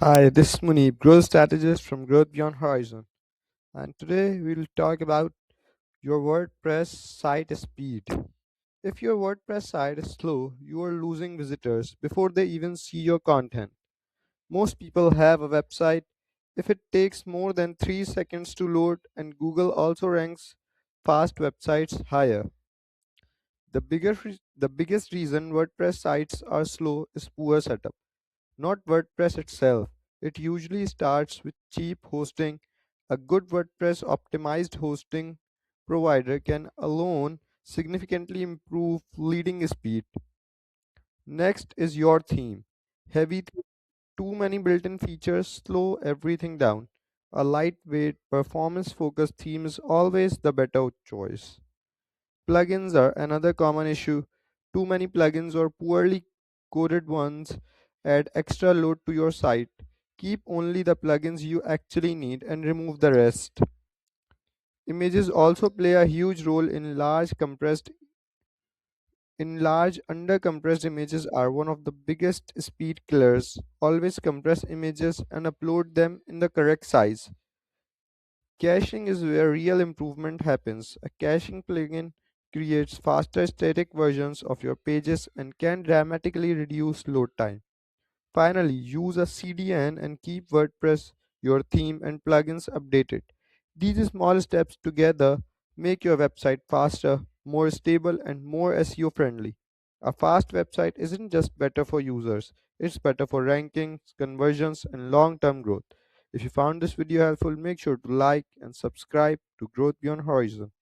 Hi, this is Munib, growth strategist from Growth Beyond Horizon, and today we'll talk about your WordPress site speed. If your WordPress site is slow, you are losing visitors before they even see your content. Most people have a website. If it takes more than 3 seconds to load, and Google also ranks fast websites higher. The biggest reason WordPress sites are slow is poor setup. Not WordPress itself. It usually starts with cheap hosting. A good WordPress optimized hosting provider can alone significantly improve leading speed. Next is your theme. Too many built-in features slow everything down. A lightweight, performance-focused theme is always the better choice. Plugins are another common issue. Too many plugins or poorly coded ones add extra load to your site. Keep only the plugins you actually need and remove the rest. Images also play a huge role in large under-compressed images are one of the biggest speed killers. Always compress images and upload them in the correct size. Caching is where real improvement happens. A caching plugin creates faster static versions of your pages and can dramatically reduce load time. Finally, use a CDN and keep WordPress, your theme, and plugins updated. These small steps together make your website faster, more stable, and more SEO friendly. A fast website isn't just better for users, it's better for rankings, conversions, and long term growth. If you found this video helpful, make sure to like and subscribe to Growth Beyond Horizon.